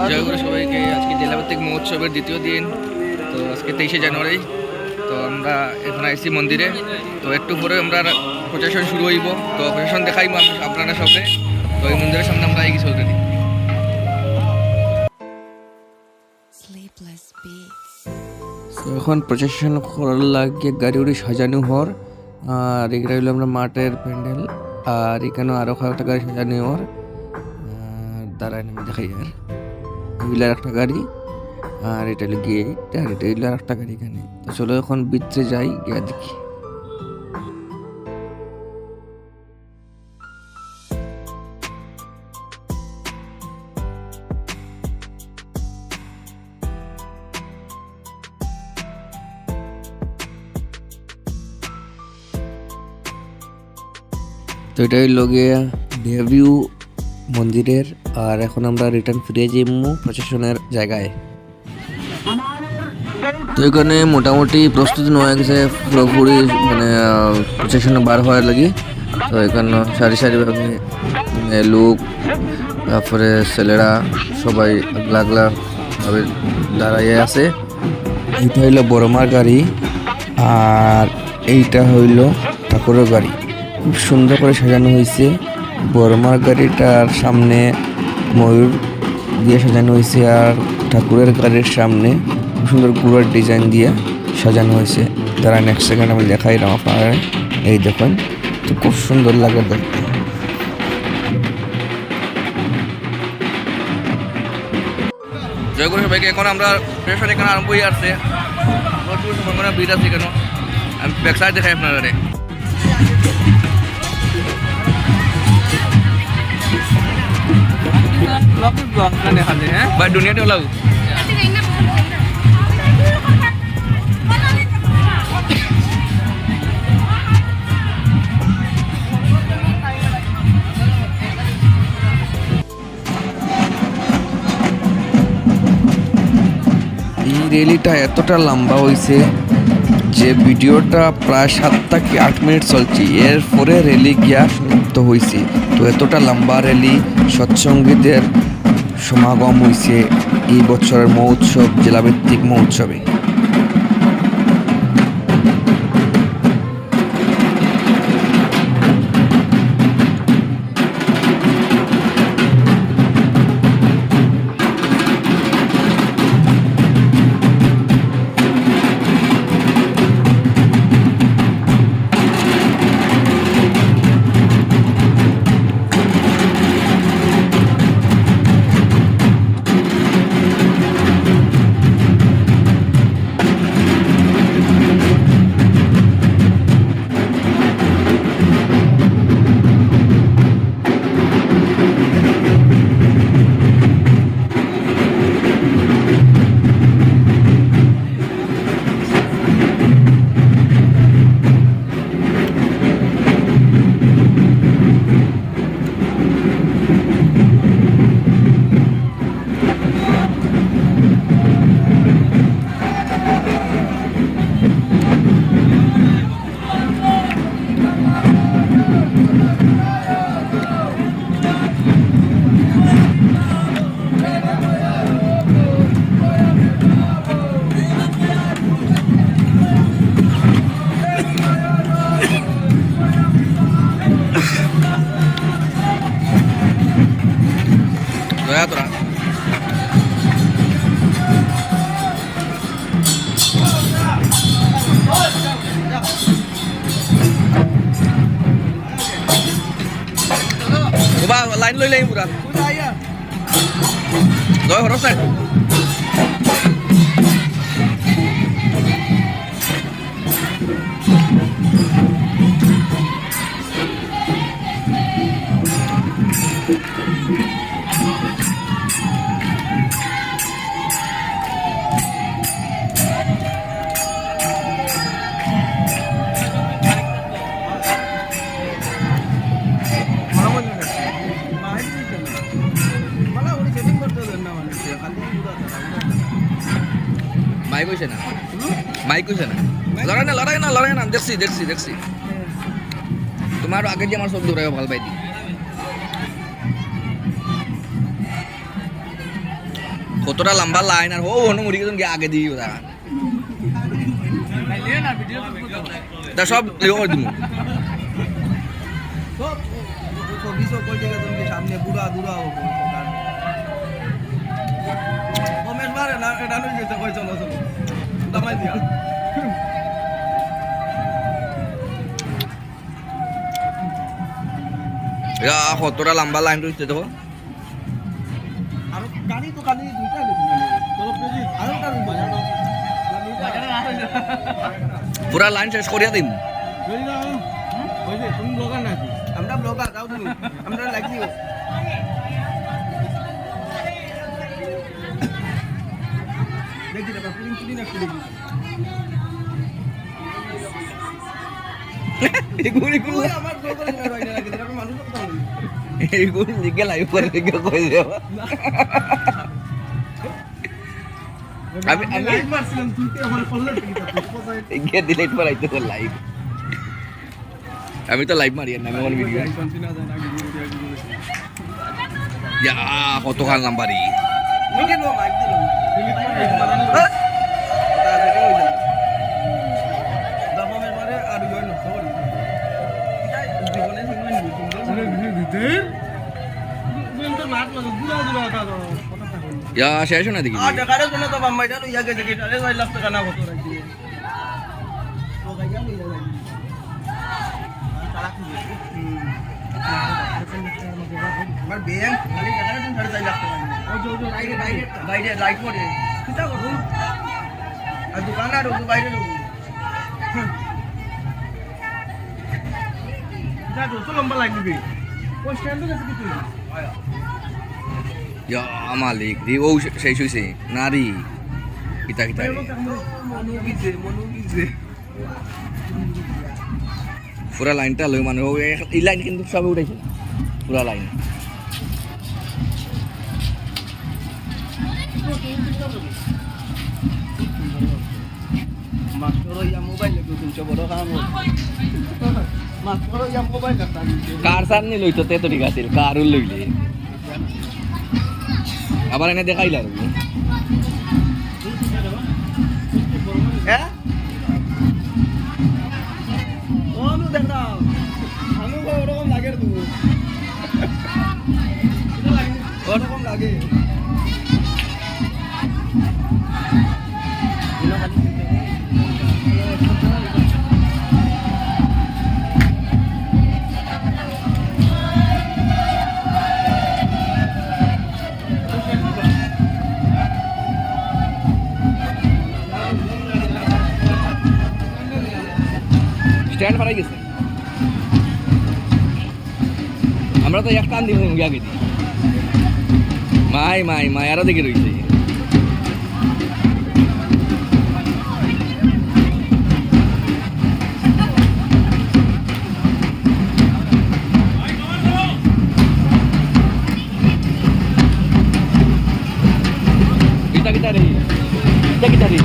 জয়গুরু সবাইকে। আজকে জেলাভিত্তিক মহোৎসবের দ্বিতীয় দিন, তো আজকে 23শে জানুয়ারি। তো আমরা এখন আইসি মন্দিরে, তো একটু পরে আমরা প্রচেশন শুরু হইব। তো প্রচেশন দেখাইব আপনারা সবে। তো এই মন্দিরের সামনে আমরা এগিয়ে চলতে দিই। তো এখন প্রচেশন করার লাগে গাড়ি উড়ি সাজানো হর। আর এখানে হইলো আমরা মাঠের প্যান্ডেল, আর এখানেও আরও কয়েকটা গাড়ি সাজানো হর। দাঁড়ায় আমি দেখাই। আর হুইলার একটা গাড়ি, আর এটা হলো গেট, আর এটা হইলো আর একটা গাড়ি এখানে। তো চলো এখন ভিতরে যাই, গিয়ে দেখি। তো এটা হইলো গিয়ে দেভিউ মন্দিরের। আর এখন আমরা রিটার্ন ফিরে যাইমু প্রশাসনের জায়গায়। তো এখানে মোটামুটি প্রস্তুতি নেওয়া গেছে পুরোপুরি, মানে প্রশাসনে বার হওয়ার লাগি। তো এখানে সারি সারিভাবে লোক, তারপরে ছেলেরা সবাই আগলা আগলা ভাবে দাঁড়াইয়ে আছে। এইটা হইলো বড়মার গাড়ি, আর এইটা হইল ঠাকুরের গাড়ি। খুব সুন্দর করে সাজানো হয়েছে। বড়মার গাড়িটার সামনে ময়ূর দিয়ে সাজানো হয়েছে, আর ঠাকুরের গাড়ির সামনে খুব সুন্দর গুড়ার ডিজাইন দিয়ে সাজানো হয়েছে। তারা নেক্সট সেকেন্ড আমি দেখাইলাম আপনারা, এই দেখুন। তো খুব সুন্দর লাগে দেখতে। জয়গুরু সবাইকে। এখন আমরা প্রেশন এখানে আরম্ভ হয়ে আসছে, প্রচুর সম্ভাবনা ভিড় আছে কেন। আমি ব্যাক সাইড দেখাই আপনারা। ভাই দুনিয়াটা ওলাও। এই র্যালিটা এতটা লম্বা হয়েছে যে ভিডিওটা প্রায় 7 থেকে 8 মিনিট চলছে। এরপরে র্যালি গিয়া সমাপ্ত হয়েছে। তো এতটা লম্বা র্যালি, সৎসঙ্গীদের সমাগম হয়েছে এই বছরের মহোৎসব, জেলাভিত্তিক মহোৎসবে। তোরা লাইন লই লাইন পুরা জয় হর সাইড। মাইক হইছে না, মাইক হইছে না, লড়াই না দেখছি তোমার আগে যে আমার সব দৌড়াই ভাল পাই দি। কতটা লম্বা লাইন আর হো হনো মুড়ি গেছেন আগে দিয়ে ওরা তা সব লেও করে দিমু সামনে বুড়া দুরা কমেন্ট মারে না এটা নই গেছে কই চলো চলো দামাই দিয়া ইয়া কতটা লম্বা লাইন রইছে দেখো আর গাড়ি তো খালি দুইটা গেছে চলো প্লিজ আর একটা বাজার দাও পুরা লাইন শেষ করিয়া দিম বলি না ওই যে তুমি ব্লগার নাকি আমরা ব্লগার দাও তুমি আমরা লাইক দিও দেখি দাদা পুরিং পুরিং একটু দেখি এগুলি গুলো আমার ব্লগার না ভাই না লাগে এরকম মানুষ কথা বলি এগুলি দিকে লাইভ করে দিকে কই দেব আমি লাইভ মারছিলাম তুই আমার ফলো কে ডিলিট করাইতে তো লাইভ আমি তো লাইভ মারি না আমি অন ভিডিও ইয়া কত কাল নাম্বারই মিকে নো মাইক দিল ডিলিট করে দাবামের মারে আর জয়েন হল জীবনে সিনেমা নিবি তুমি ভিতর তো মাত না দুরা দুরা কথা ইয়া শেষ না দেখি আর টাকারে কোন তো বাম্মাইটা লইয়া গেছে কি আরে 6 লাখ টাকা না কত রাখি তো গাইয়া লইয়া যাই আমার ব্যাংক খালি টাকা তুমি 6.5 লাখ টাকা ওই যে বাইরে লাইট করে কিটা করব আর দোকানে আর বাইরে লোক কিটা তো লম্বা লাগবে ওই স্ট্যান্ডে গেছে কি তুই ইয়া মালিক দি ও শেষ হইছে নারী কিতা কিতা মনু গিছে পুরা লাইনটা লই মানে এই লাইন কিন্তু সব উঠাইছে পুরা লাইন মাস্টার ইয়া মোবাইল লেগে তুলছে বড় কাম মাস্টার ইয়া মোবাইল কাটা দিছে কার সামনে লইতো তে তো ঠিক আছে কারুল লইলে আবার এনে দেখাইলা আর হ্যাঁ অনু দেখা আমি ওরকম লাগে তুই ওরকম লাগে স্ট্যান্ড ফারাই গেছে আমরা তো এক টান দিব আগে দিই মাই আরো দিকে রয়েছে kita রে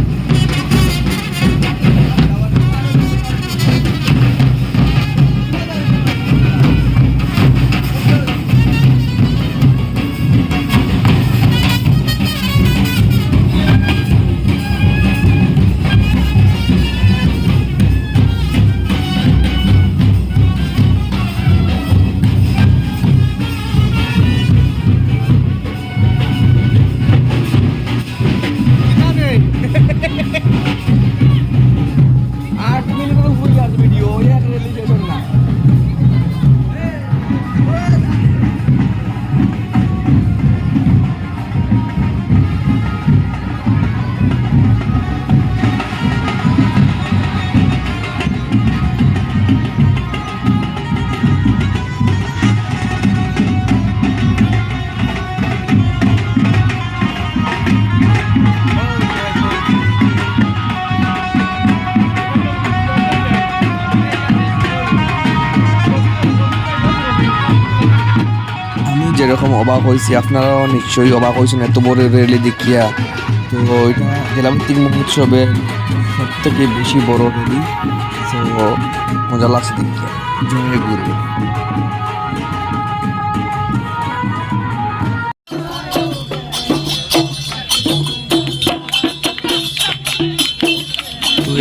যেরকম অবাক হয়েছি আপনারাও নিশ্চয়ই অবাক হয়েছেন এত বড় রেলি দেখিয়া তো এটা জেলাভিত্তিক মহোৎসবের সব থেকে বেশি বড় রেলি তো মজা লাগছে দেখিয়া জয় গুরু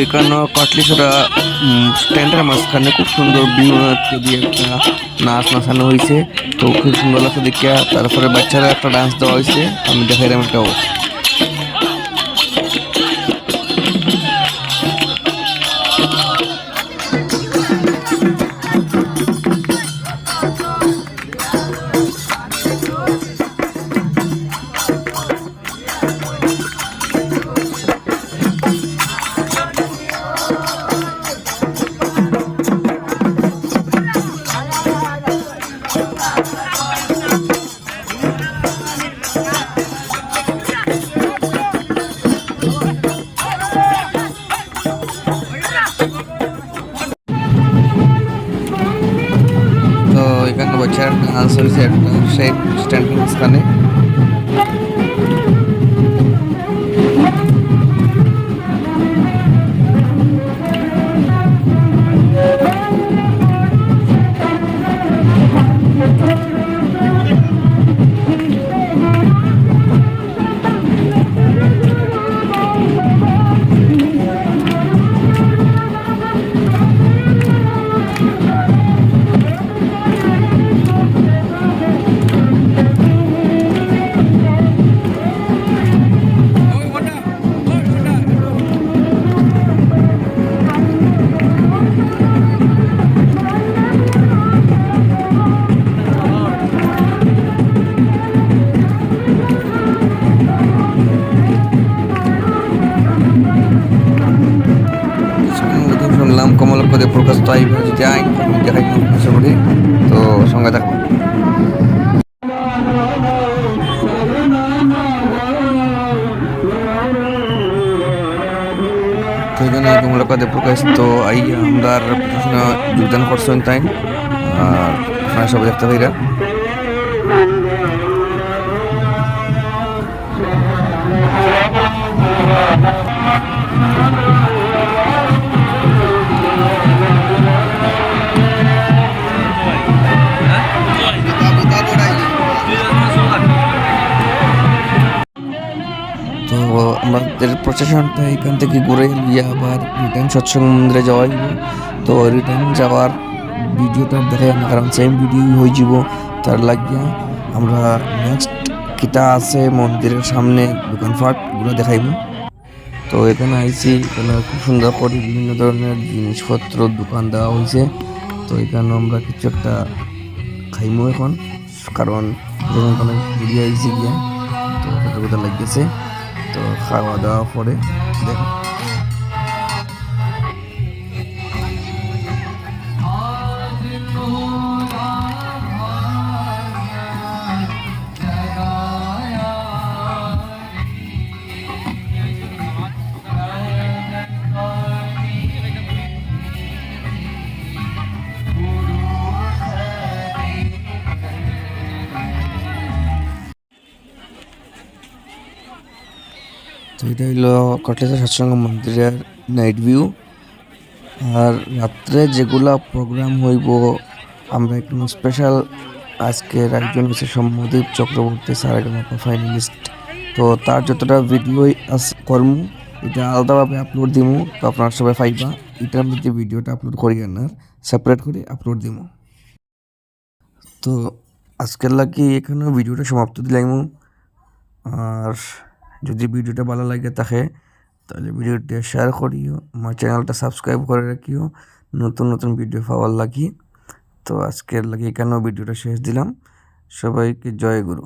এখানে কাটলিছড়া স্ট্যান্ডের মাঝখানে খুব সুন্দর ভিউ দিয়ে একটা নাচ নাচানো হয়েছে, তো খুব সুন্দর লাগছে দেখিয়া। তারপরে বাচ্চারা একটা ডান্স দেওয়া হয়েছে, আমি দেখাইলাম এটাও। তো এখানে বাচ্চারা ডান্স হয়েছে একটা সেই স্ট্যান্ডের মাঝখানে। শুনলাম কমলাপদে প্রকাশ তো আইবে, যদি আইন দেখাই আশা করি, তো সঙ্গে থাকবো। তো এখানে কমলাপদে প্রকাশ তো আই আমরা যোগদান করছেন তাই, আর আপনারা সবাই দেখতে পাইরা। তো আমাদের প্রচেশনটা এখান থেকে ঘুরে গিয়ে আবার রিটার্ন সৎসঙ্গ মন্দিরে যাওয়া হইব। তো রিটার্ন যাওয়ার ভিডিওটা দেখাই না, কারণ সেম ভিডিও হয়ে যাব। তার লাগিয়া আমরা নেক্সট কিতা আছে মন্দিরের সামনে দোকানপাট এগুলো দেখাইব। তো এখানে আইছি, এখানে খুব সুন্দর করে বিভিন্ন ধরনের জিনিসপত্র দোকান দেওয়া হয়েছে। তো এখানে আমরা কিছু একটা খাইমো এখন, কারণ অনেক ঘুরিয়ে আইছি গিয়া, তো কোথাও লাগিয়েছে। তো খাওয়া দাওয়া পরে দেখো। তো এটা হইল কটলেশ্বর সৎসঙ্গ মন্দিরের নাইট ভিউ। আর রাত্রে যেগুলা প্রোগ্রাম হইব, আমরা একটু স্পেশাল আজকের একজন হচ্ছে সৌম্যদীপ চক্রবর্তী সারেগামাপা ফাইনালিস্ট। তো তার যতটা ভিডিও করমু এটা আলাদাভাবে আপলোড দিমু, তো আপনারা সবাই পাইবা। এটার মধ্যে ভিডিওটা আপলোড করি না, সেপারেট করে আপলোড দিমু। তো আজকের লাগি এখানে ভিডিওটা সমাপ্ত দিলাম। আর যদি ভিডিওটা ভালো লাগে থাকে তাহলে ভিডিওটা শেয়ার করিও, আমার চ্যানেলটা সাবস্ক্রাইব করে রাখিও নতুন নতুন ভিডিও পাওয়ার লাগি। তো আজকের লাগি এখানেও ভিডিওটা শেষ দিলাম। সবাইকে জয় গুরু।